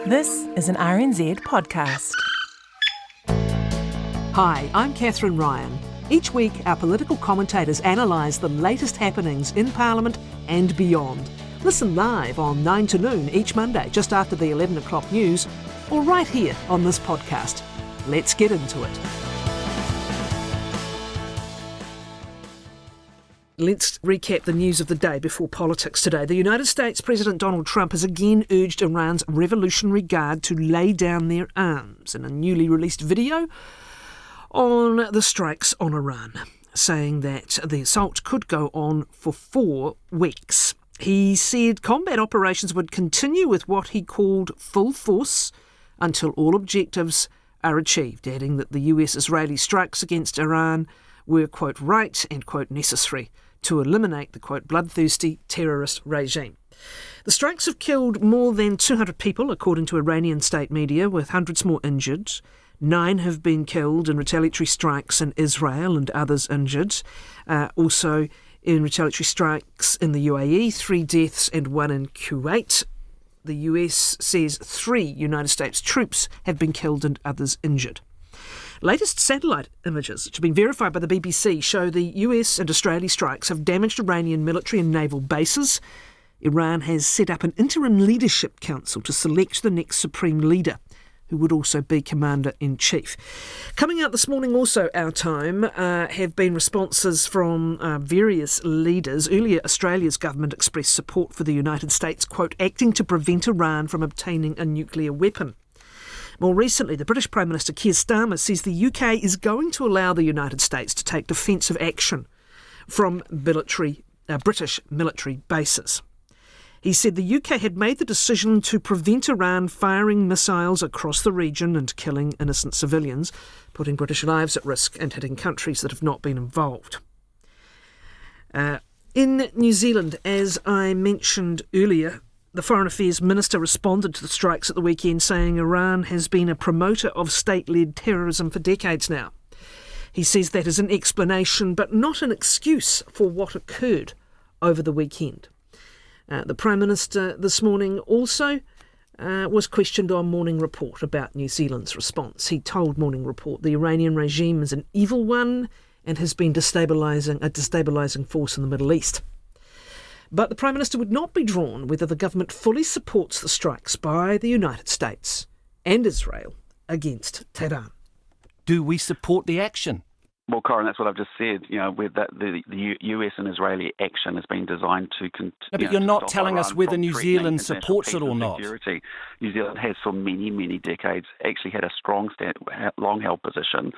This is an RNZ podcast. Hi, I'm Kathryn Ryan. Each week, our political commentators analyse the latest happenings in Parliament and beyond. Listen live on 9 to noon each Monday, just after the 11 o'clock news, or right here on this podcast. Let's get into it. Let's recap the news of the day before politics today. The United States President Donald Trump has again urged Iran's Revolutionary Guard to lay down their arms in a newly released video on the strikes on Iran, saying that the assault could go on for 4 weeks. He said combat operations would continue with what he called full force until all objectives are achieved, adding that the US-Israeli strikes against Iran were, quote, right and, quote, necessary to eliminate the, quote, bloodthirsty terrorist regime. The strikes have killed more than 200 people, according to Iranian state media, with hundreds more injured. 9 have been killed in retaliatory strikes in Israel and others injured. Also in retaliatory strikes in the UAE, 3 deaths and 1 in Kuwait. The US says 3 United States troops have been killed and others injured. Latest satellite images, which have been verified by the BBC, show the US and Israeli strikes have damaged Iranian military and naval bases. Iran has set up an interim leadership council to select the next supreme leader, who would also be Commander-in-Chief. Coming out this morning also, our time, have been responses from various leaders. Earlier, Australia's government expressed support for the United States, quote, acting to prevent Iran from obtaining a nuclear weapon. More recently, the British Prime Minister Keir Starmer says the UK is going to allow the United States to take defensive action from British military bases. He said the UK had made the decision to prevent Iran firing missiles across the region and killing innocent civilians, putting British lives at risk and hitting countries that have not been involved. In New Zealand, as I mentioned earlier, the Foreign Affairs Minister responded to the strikes at the weekend, saying Iran has been a promoter of state-led terrorism for decades now. He says that is an explanation, but not an excuse for what occurred over the weekend. The Prime Minister this morning also was questioned on Morning Report about New Zealand's response. He told Morning Report the Iranian regime is an evil one and has been a destabilising force in the Middle East. But the Prime Minister would not be drawn whether the government fully supports the strikes by the United States and Israel against Tehran. Do we support the action? Well, Corin, that's what I've just said. You know, with that, the US and Israeli action has been designed to. But you're not telling us whether New Zealand supports it or not. Security. New Zealand has, for many, many decades, actually had a strong, long-held position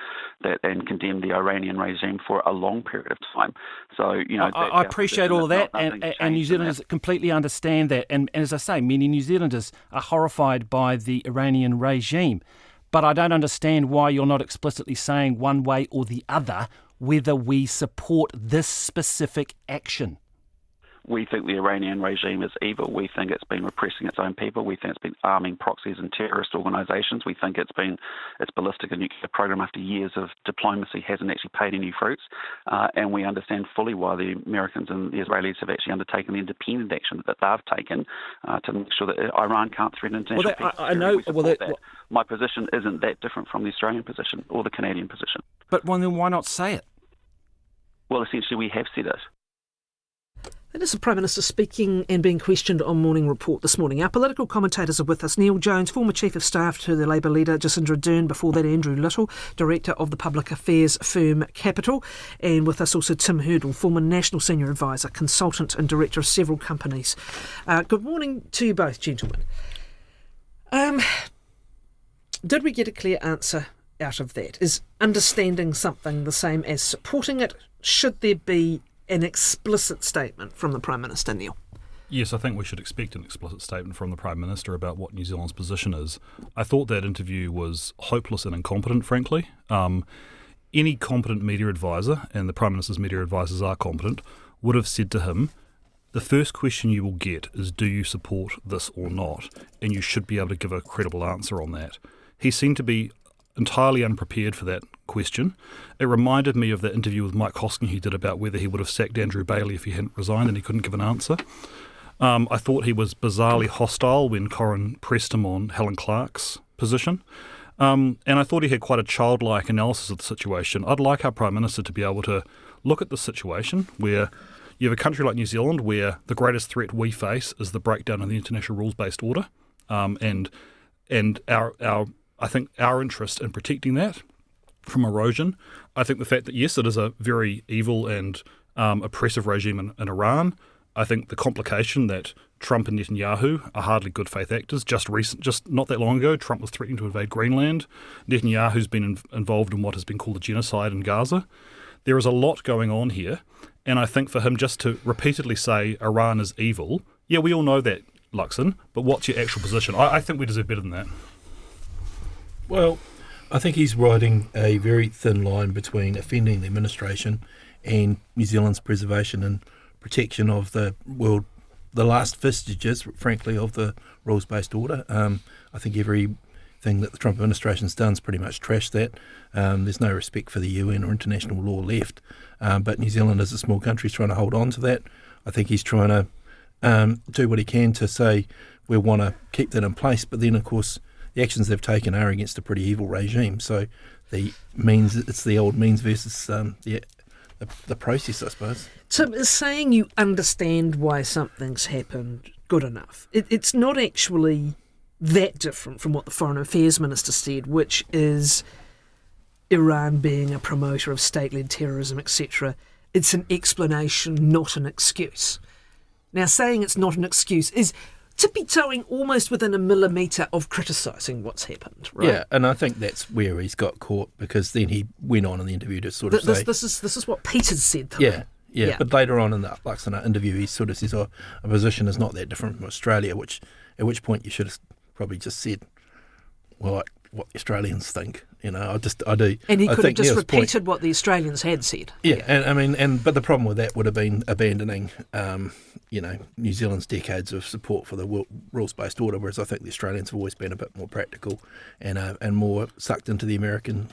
and condemned the Iranian regime for a long period of time. So, you know, I appreciate all of that, and New Zealanders completely understand that. And as I say, many New Zealanders are horrified by the Iranian regime. But I don't understand why you're not explicitly saying one way or the other whether we support this specific action. We think the Iranian regime is evil. We think it's been repressing its own people. We think it's been arming proxies and terrorist organisations. We think its ballistic and nuclear program, after years of diplomacy, hasn't actually paid any fruits. And we understand fully why the Americans and the Israelis have actually undertaken the independent action that they've taken to make sure that Iran can't threaten international peace. I know. My position isn't that different from the Australian position or the Canadian position. But then why not say it? Well, essentially, we have said it. That is the Prime Minister speaking and being questioned on Morning Report this morning. Our political commentators are with us. Neil Jones, former Chief of Staff to the Labour leader Jacinda Ardern, before that Andrew Little, Director of the public affairs firm Capital, and with us also Tim Hurdle, former National Senior Advisor, Consultant and Director of several companies. Good morning to you both, gentlemen. Did we get a clear answer out of that? Is understanding something the same as supporting it? Should there be an explicit statement from the Prime Minister, Neil? Yes, I think we should expect an explicit statement from the Prime Minister about what New Zealand's position is. I thought that interview was hopeless and incompetent, frankly. Any competent media advisor, and the Prime Minister's media advisors are competent, would have said to him, the first question you will get is, do you support this or not? And you should be able to give a credible answer on that. He seemed to be entirely unprepared for that question. It reminded me of the interview with Mike Hosking he did about whether he would have sacked Andrew Bailey if he hadn't resigned, and he couldn't give an answer. I thought he was bizarrely hostile when Corrin pressed him on Helen Clark's position. And I thought he had quite a childlike analysis of the situation. I'd like our Prime Minister to be able to look at the situation where you have a country like New Zealand where the greatest threat we face is the breakdown of the international rules-based order, and I think our interest in protecting that from erosion. I think the fact that, yes, it is a very evil and oppressive regime in Iran. I think the complication that Trump and Netanyahu are hardly good faith actors. Just not that long ago, Trump was threatening to invade Greenland. Netanyahu's been involved in what has been called a genocide in Gaza. There is a lot going on here, and I think for him just to repeatedly say Iran is evil, yeah, we all know that, Luxon, but what's your actual position? I think we deserve better than that. Well, I think he's riding a very thin line between offending the administration and New Zealand's preservation and protection of the last vestiges, frankly, of the rules-based order. I think everything that the Trump administration's done is pretty much trashed that. There's no respect for the UN or international law left. But New Zealand, as a small country, is trying to hold on to that. I think he's trying to do what he can to say we want to keep that in place. But then, of course, the actions they've taken are against a pretty evil regime. So it's the old means versus the process, I suppose. So saying you understand why something's happened good enough. It's not actually that different from what the Foreign Affairs Minister said, which is Iran being a promoter of state-led terrorism, etc. It's an explanation, not an excuse. Now, saying it's not an excuse is tippy-toeing almost within a millimetre of criticising what's happened, right? Yeah, and I think that's where he's got caught, because then he went on in the interview to sort of say... This is what Peters said to me. Yeah, but later on in the Luxon interview, he sort of says, a position is not that different from Australia, at which point you should have probably just said, well, like, what the Australians think. I do. And he could have just Neil's repeated what the Australians had said. Yeah. But the problem with that would have been abandoning, New Zealand's decades of support for the rules-based order, whereas I think the Australians have always been a bit more practical and more sucked into the American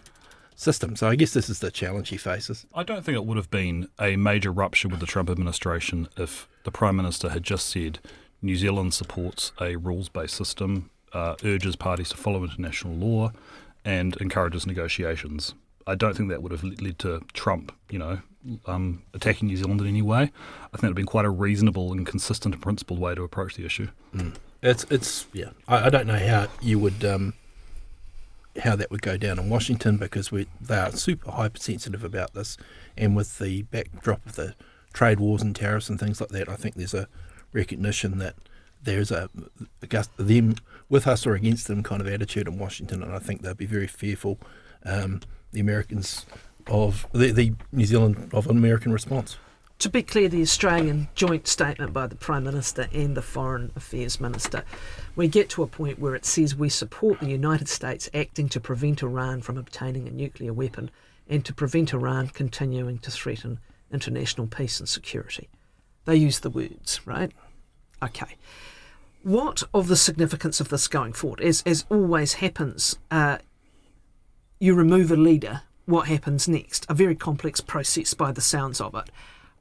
system. So I guess this is the challenge he faces. I don't think it would have been a major rupture with the Trump administration if the Prime Minister had just said New Zealand supports a rules-based system, urges parties to follow international law, and encourages negotiations. I don't think that would have led to Trump, attacking New Zealand in any way. I think it would have been quite a reasonable and consistent and principled way to approach the issue. I don't know how you would how that would go down in Washington, because they are super hypersensitive about this, and with the backdrop of the trade wars and tariffs and things like that, I think there's a recognition that there's a them with us or against them kind of attitude in Washington, and I think they'll be very fearful, the Americans of the New Zealand of an American response. To be clear, the Australian joint statement by the Prime Minister and the Foreign Affairs Minister, we get to a point where it says we support the United States acting to prevent Iran from obtaining a nuclear weapon and to prevent Iran continuing to threaten international peace and security. They use the words, right? Okay. What of the significance of this going forward? As always happens, you remove a leader, what happens next? A very complex process by the sounds of it.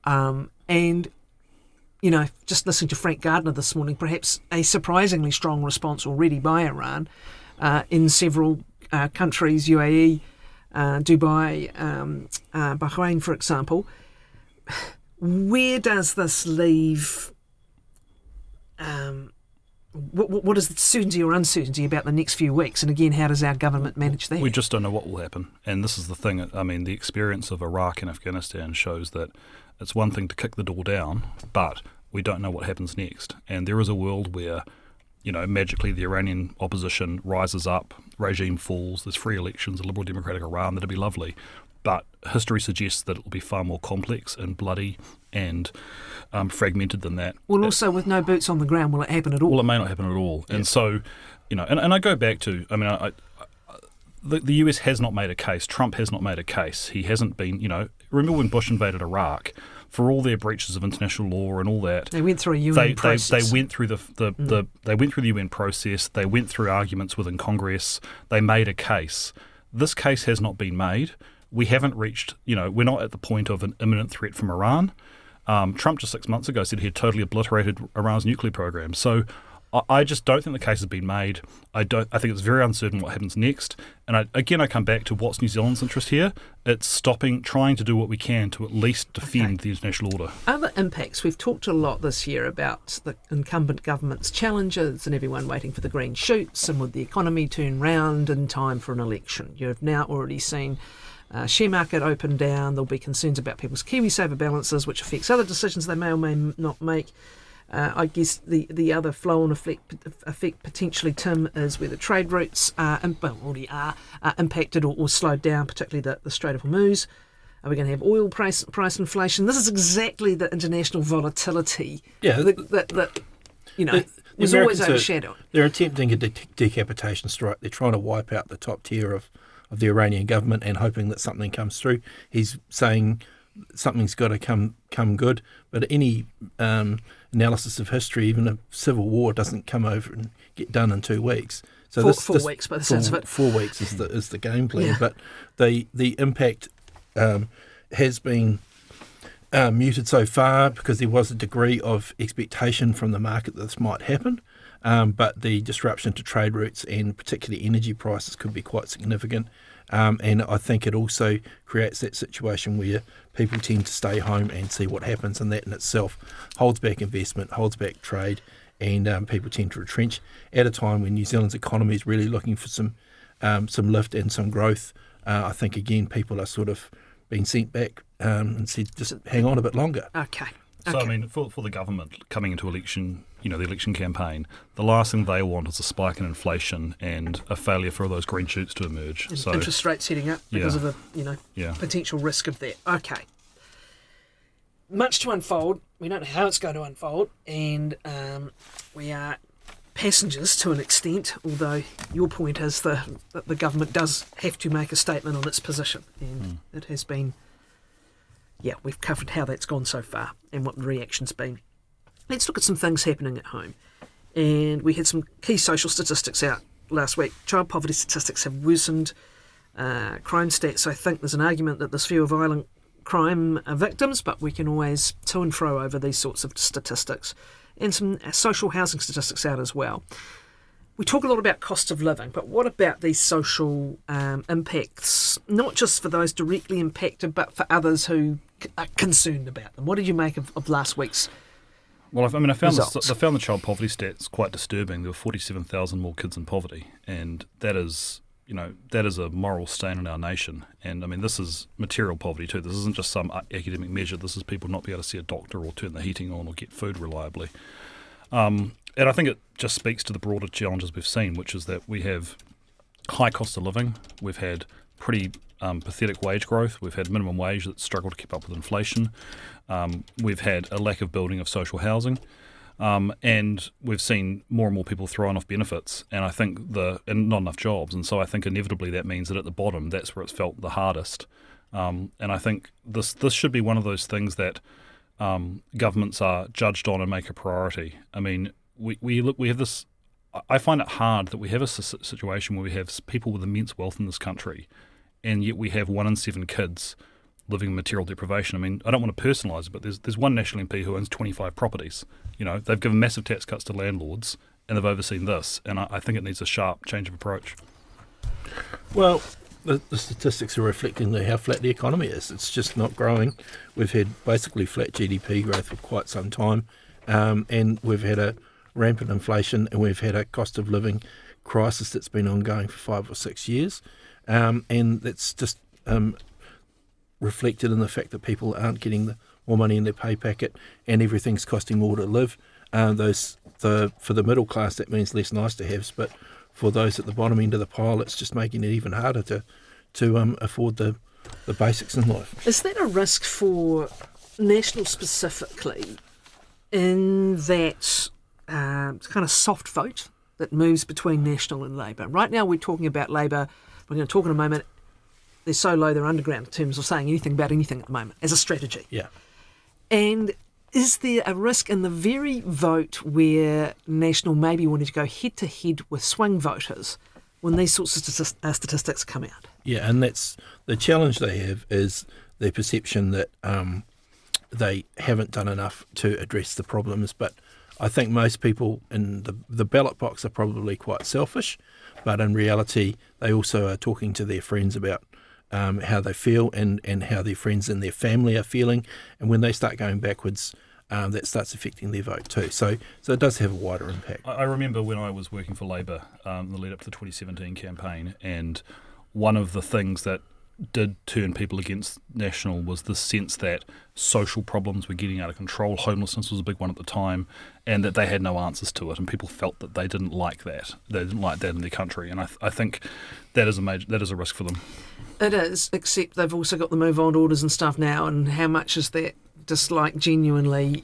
And, just listening to Frank Gardner this morning, perhaps a surprisingly strong response already by Iran in several countries, UAE, Dubai, Bahrain, for example. Where does this leave... What is the certainty or uncertainty about the next few weeks? And again, how does our government manage that? We just don't know what will happen. And this is the thing. I mean, the experience of Iraq and Afghanistan shows that it's one thing to kick the door down, but we don't know what happens next. And there is a world where, magically the Iranian opposition rises up, regime falls, there's free elections, a liberal democratic Iran, that'd be lovely. But history suggests that it will be far more complex and bloody and fragmented than that. Well, also with no boots on the ground, will it happen at all? Well, it may not happen at all. Yeah. And so, and I go back to, the US has not made a case. Trump has not made a case. He hasn't been, remember when Bush invaded Iraq? For all their breaches of international law and all that, they went through a UN process. They went through they went through the UN process. They went through arguments within Congress. They made a case. This case has not been made. We haven't reached, we're not at the point of an imminent threat from Iran. Trump just 6 months ago said he had totally obliterated Iran's nuclear program. So I just don't think the case has been made. I think it's very uncertain what happens next. And I come back to what's New Zealand's interest here. It's trying to do what we can to at least defend the international order. Other impacts. We've talked a lot this year about the incumbent government's challenges and everyone waiting for the green shoots, and would the economy turn round in time for an election? You've now already seen share market open down. There'll be concerns about people's KiwiSaver balances, which affects other decisions they may or may not make. I guess the other flow-on effect potentially, Tim, is where the trade routes already are impacted or slowed down, particularly the Strait of Hormuz. Are we going to have oil price inflation? This is exactly the international volatility that is always overshadowed. They're attempting a decapitation strike. They're trying to wipe out the top tier of the Iranian government and hoping that something comes through. He's saying something's got to come good, but any analysis of history, even a civil war, doesn't come over and get done in 2 weeks. So four weeks, by the sense of it. 4 weeks is the game plan. Yeah. But the impact has been muted so far because there was a degree of expectation from the market that this might happen. But the disruption to trade routes and particularly energy prices could be quite significant. And I think it also creates that situation where people tend to stay home and see what happens, and that in itself holds back investment, holds back trade, and people tend to retrench at a time when New Zealand's economy is really looking for some lift and some growth. I think, again, people are sort of being sent back and said, just hang on a bit longer. Okay. So, I mean, for the government coming into election, the election campaign, the last thing they want is a spike in inflation and a failure for all those green shoots to emerge. And so interest rates heading up because of the potential risk of that. Okay. Much to unfold. We don't know how it's going to unfold, and we are passengers to an extent, although your point is that the government does have to make a statement on its position, and it has been... Yeah, we've covered how that's gone so far and what the reaction's been. Let's look at some things happening at home. And we had some key social statistics out last week. Child poverty statistics have worsened. Crime stats, I think there's an argument that there's fewer violent crime victims, but we can always to and fro over these sorts of statistics. And some social housing statistics out as well. We talk a lot about cost of living, but what about these social impacts, not just for those directly impacted, but for others who are concerned about them? What did you make of last week's Well, I found results? I found the child poverty stats quite disturbing. There were 47,000 more kids in poverty, and that is a moral stain on our nation. And I mean, this is material poverty too. This isn't just some academic measure. This is people not being able to see a doctor or turn the heating on or get food reliably. And I think it just speaks to the broader challenges we've seen, which is that we have high cost of living. We've had pretty pathetic wage growth. We've had minimum wage that's struggled to keep up with inflation. We've had a lack of building of social housing. And we've seen more and more people thrown off benefits, and I think and not enough jobs. And so I think inevitably that means that at the bottom, that's where it's felt the hardest. And I think this should be one of those things that governments are judged on and make a priority. I mean, we have this. I find it hard that we have a situation where we have people with immense wealth in this country, and yet we have 1 in 7 kids living in material deprivation. I mean, I don't want to personalise it, but there's one National MP who owns 25 properties. They've given massive tax cuts to landlords, and they've overseen this. And I think it needs a sharp change of approach. Well, the statistics are reflecting how flat the economy is. It's just not growing. We've had basically flat GDP growth for quite some time, and we've had a rampant inflation, and we've had a cost of living crisis that's been ongoing for 5 or 6 years, and that's just reflected in the fact that people aren't getting more money in their pay packet, and everything's costing more to live. For the middle class, that means less nice to haves, but for those at the bottom end of the pile, it's just making it even harder to afford the basics in life. Is that a risk for National specifically, in that kind of soft vote that moves between National and Labour? Right now we're talking about Labour. We're going to talk in a moment. They're so low they're underground in terms of saying anything about anything at the moment as a strategy. Yeah. And is there a risk in the very vote where National maybe wanted to go head-to-head with swing voters when these sorts of statistics come out? Yeah, and that's the challenge they have, is their perception that they haven't done enough to address the problems. But I think most people in the ballot box are probably quite selfish, but in reality, they also are talking to their friends about how they feel and how their friends and their family are feeling. And when they start going backwards, that starts affecting their vote too. So it does have a wider impact. I remember when I was working for Labor in the lead up to the 2017 campaign, and one of the things that did turn people against National was the sense that social problems were getting out of control. Homelessness was a big one at the time, and that they had no answers to it, and people felt that they didn't like that. They didn't like that in their country, and I think that is a risk for them. It is, except they've also got the move on orders and stuff now, and how much is that just like genuinely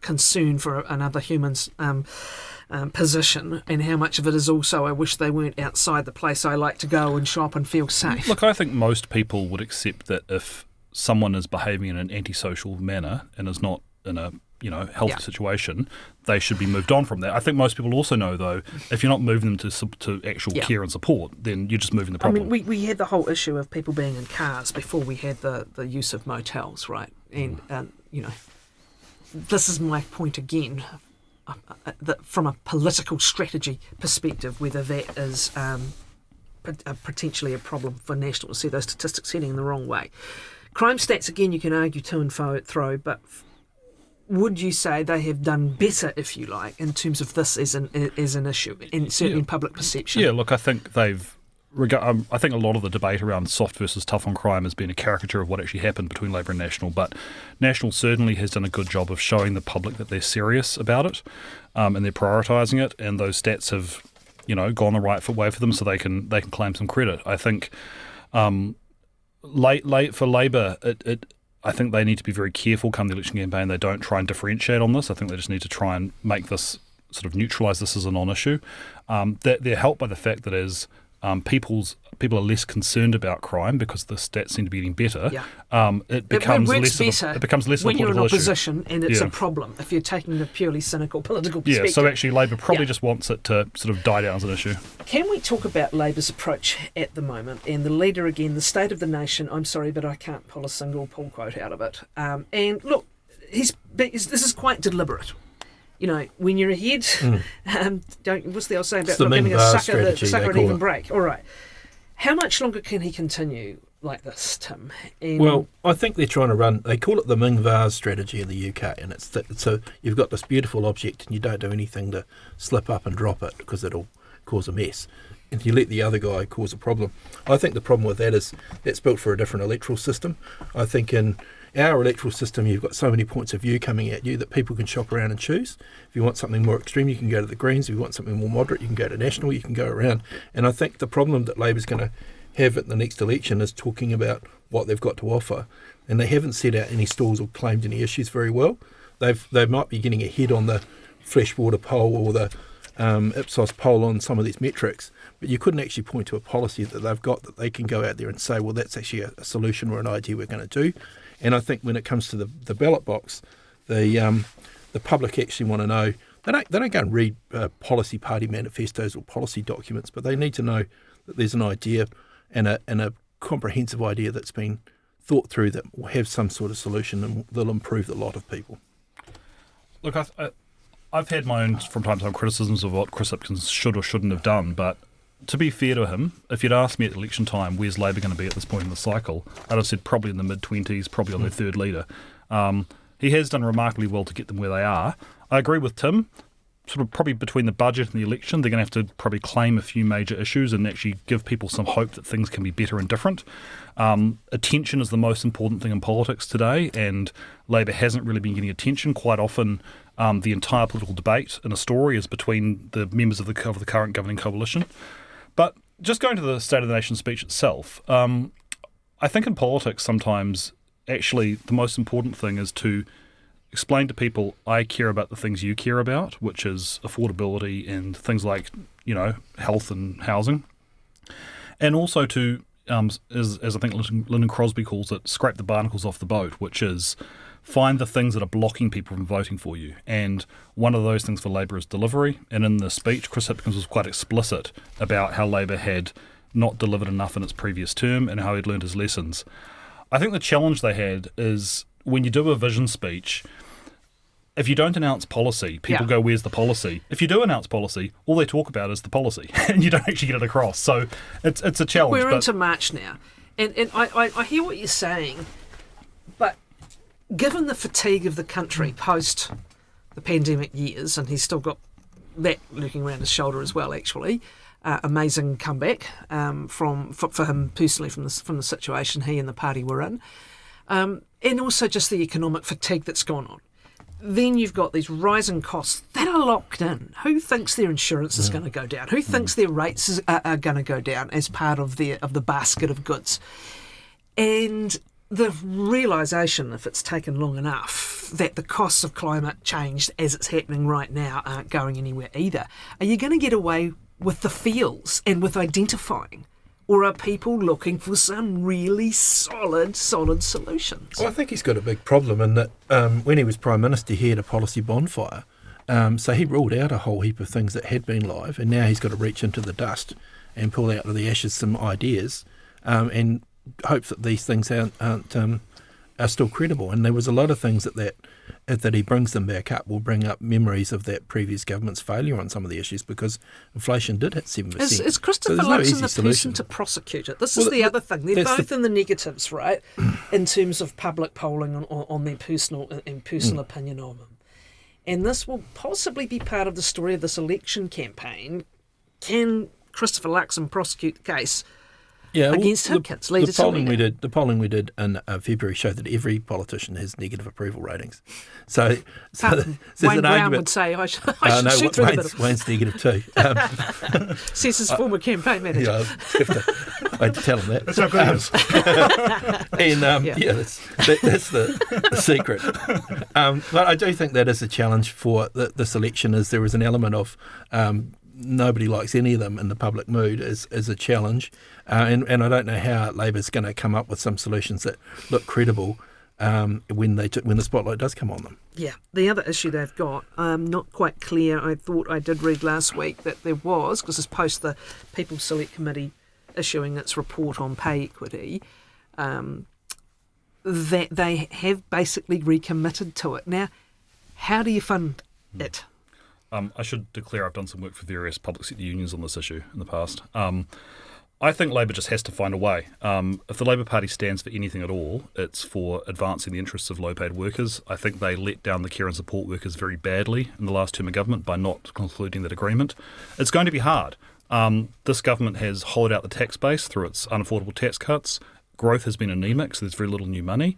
concern for another human's position, and how much of it is also I wish they weren't outside the place I like to go and shop and feel safe. Look, I think most people would accept that if someone is behaving in an antisocial manner and is not in a healthy situation, they should be moved on from that. I think most people also know, though, if you're not moving them to actual care and support, then you're just moving the problem. I mean, we had the whole issue of people being in cars before we had the use of motels, right? And, this is my point again, that from a political strategy perspective, whether that is potentially a problem for National to see those statistics heading in the wrong way. Crime stats, again, you can argue to and fro, but would you say they have done better, if you like, in terms of this as an issue, and certainly in public perception? Yeah, look, I think I think a lot of the debate around soft versus tough on crime has been a caricature of what actually happened between Labor and National, but National certainly has done a good job of showing the public that they're serious about it, and they're prioritising it, and those stats have, gone the right way for them, so they can claim some credit. I think late for Labor, I think they need to be very careful come the election campaign. They don't try and differentiate on this. I think they just need to try and make this sort of neutralise this as a non-issue. They're helped by the fact that as people are less concerned about crime because the stats seem to be getting better. Yeah. It becomes less of a political issue. When you're in opposition and it's a problem, if you're taking a purely cynical political perspective. Yeah, so actually Labor probably just wants it to sort of die down as an issue. Can we talk about Labor's approach at the moment? And the leader again, the state of the nation, I'm sorry, but I can't pull a single pull quote out of it. And look, this is quite deliberate. When you're ahead, what's the old saying about not giving a sucker an even break? All right. How much longer can he continue like this, Tim? Well, I think they're trying to run, they call it the Ming vase strategy in the UK, and so you've got this beautiful object and you don't do anything to slip up and drop it because it'll cause a mess. And you let the other guy cause a problem. I think the problem with that is that's built for a different electoral system. I think in our electoral system, you've got so many points of view coming at you that people can shop around and choose. If you want something more extreme, you can go to the Greens. If you want something more moderate, you can go to National. You can go around. And I think the problem that Labor's going to have at the next election is talking about what they've got to offer. And they haven't set out any stalls or claimed any issues very well. They might be getting ahead on the freshwater poll or the Ipsos poll on some of these metrics, but you couldn't actually point to a policy that they've got that they can go out there and say, well, that's actually a solution or an idea we're going to do. And I think when it comes to the ballot box, the public actually want to know. They don't go and read policy party manifestos or policy documents, but they need to know that there's an idea and a comprehensive idea that's been thought through that will have some sort of solution and will improve the lot of people. Look, I've had my own, from time to time, criticisms of what Chris Hipkins should or shouldn't have done, but to be fair to him, if you'd asked me at election time, where's Labor going to be at this point in the cycle, I'd have said probably in the mid-20s, probably on their third leader. He has done remarkably well to get them where they are. I agree with Tim. Sort of probably between the budget and the election, they're going to have to probably claim a few major issues and actually give people some hope that things can be better and different. Attention is the most important thing in politics today, and Labor hasn't really been getting attention. Quite often, the entire political debate in a story is between the members of the current governing coalition. But just going to the State of the Nation speech itself, I think in politics sometimes actually the most important thing is to explain to people, I care about the things you care about, which is affordability and things like, health and housing. And also to, as I think Lyndon Crosby calls it, scrape the barnacles off the boat, which is find the things that are blocking people from voting for you. And one of those things for Labor is delivery. And in the speech, Chris Hipkins was quite explicit about how Labor had not delivered enough in its previous term and how he'd learned his lessons. I think the challenge they had is when you do a vision speech, if you don't announce policy, people go, where's the policy? If you do announce policy, all they talk about is the policy, and you don't actually get it across. So it's a challenge. We're into March now, and I hear what you're saying, but given the fatigue of the country post the pandemic years, and he's still got that lurking around his shoulder as well, actually, amazing comeback for him personally from the situation he and the party were in, and also just the economic fatigue that's gone on. Then you've got these rising costs that are locked in. Who thinks their insurance is going to go down? Who thinks their rates are going to go down as part of the basket of goods? And the realisation, if it's taken long enough, that the costs of climate change as it's happening right now aren't going anywhere either. Are you going to get away with the feels and with identifying? Or are people looking for some really solid solutions? Well, I think he's got a big problem in that when he was Prime Minister, he had a policy bonfire. So he ruled out a whole heap of things that had been live, and now he's got to reach into the dust and pull out of the ashes some ideas and hope that these things are still credible. And there was a lot of things that he brings them back up will bring up memories of that previous government's failure on some of the issues, because inflation did hit 7%. Is Christopher Luxon the person to prosecute it? This is the other thing. They're both in the negatives, right, in terms of public polling on their personal opinion of him. And this will possibly be part of the story of this election campaign. Can Christopher Luxon prosecute the case against Hipkins? The polling we did in February showed that every politician has negative approval ratings. So Wayne Brown would say, I should shoot through the middle. Wayne's negative too. Says his former campaign manager. I had to tell him that. That's how good it is. That's the secret. But I do think that is a challenge for this election. Is there is an element of nobody likes any of them in the public mood is a challenge, and I don't know how Labor's going to come up with some solutions that look credible when the spotlight does come on them. Yeah, the other issue they've got, not quite clear. I thought I did read last week that there was, because it's post the People's Select Committee issuing its report on pay equity, that they have basically recommitted to it. Now, how do you fund it? I should declare I've done some work for various public sector unions on this issue in the past. I think Labor just has to find a way. If the Labor Party stands for anything at all, it's for advancing the interests of low-paid workers. I think they let down the care and support workers very badly in the last term of government by not concluding that agreement. It's going to be hard. This government has hollowed out the tax base through its unaffordable tax cuts. Growth has been anemic, so there's very little new money.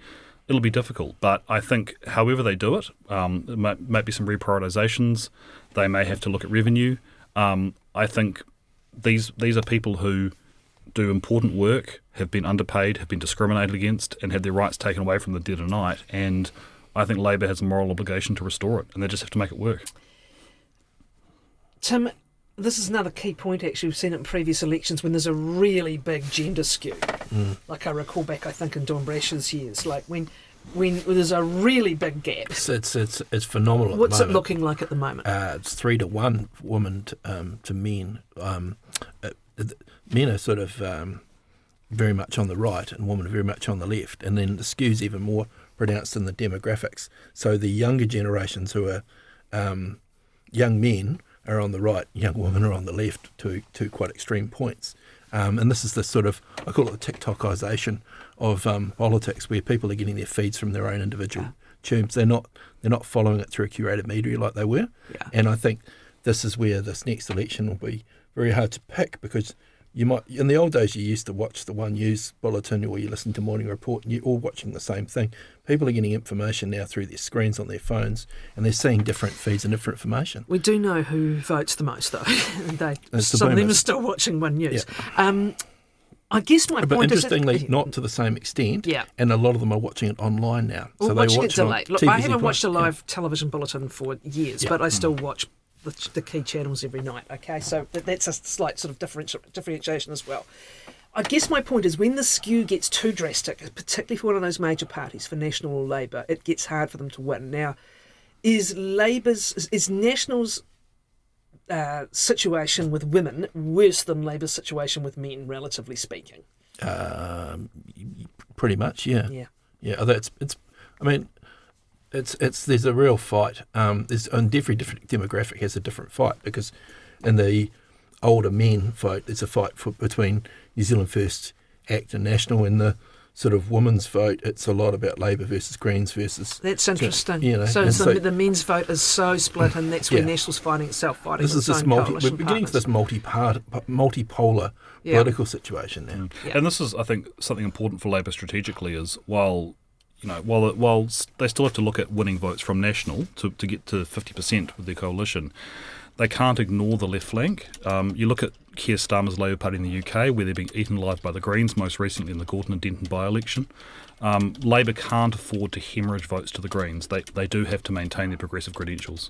It'll be difficult, but I think however they do it, there might be some reprioritisations. They may have to look at revenue. I think these are people who do important work, have been underpaid, have been discriminated against, and had their rights taken away from them dead of night. And I think Labor has a moral obligation to restore it, and they just have to make it work. Tim, this is another key point, actually. We've seen it in previous elections when there's a really big gender skew. Like I recall back, I think, in Don Brash's years, like when there's a really big gap. It's phenomenal. What's it looking like at the moment? It's 3-1 women to men. Men are sort of very much on the right, and women are very much on the left. And then the skew's even more pronounced in the demographics. So the younger generations who are young men are on the right, young women are on the left to quite extreme points. And this is the sort of, I call it the TikTokisation of politics, where people are getting their feeds from their own individual tubes. They're not following it through curated media like they were. Yeah. And I think this is where this next election will be very hard to pick, because you might, in the old days, you used to watch the One News bulletin or you listen to Morning Report and you're all watching the same thing. People are getting information now through their screens on their phones, and they're seeing different feeds and different information. We do know who votes the most, though. Some of them are still watching One News. Yeah. I guess my point is... But interestingly, not to the same extent, and a lot of them are watching it online now. So they watch it delayed. Look, I haven't watched a live television bulletin for years, but I still watch the key channels every night, okay? So that's a slight sort of differentiation as well. I guess my point is, when the skew gets too drastic, particularly for one of those major parties, for National or Labour, it gets hard for them to win. Now, is National's situation with women worse than Labour's situation with men, relatively speaking? Pretty much, yeah. Yeah, it's I mean, there's a real fight. And every different demographic has a different fight, because in the older men vote, there's a fight between New Zealand First Act and National. In the sort of women's vote, it's a lot about Labour versus Greens versus... That's interesting. So the men's vote is so split, and that's where National's fighting its own coalition we're getting to this multipolar political situation now. And this is, I think, something important for Labour strategically, is while they still have to look at winning votes from National to get to 50% with their coalition, they can't ignore the left flank. You look at Keir Starmer's Labour Party in the UK, where they're being eaten alive by the Greens, most recently in the Gorton and Denton by-election. Labour can't afford to hemorrhage votes to the Greens. They do have to maintain their progressive credentials.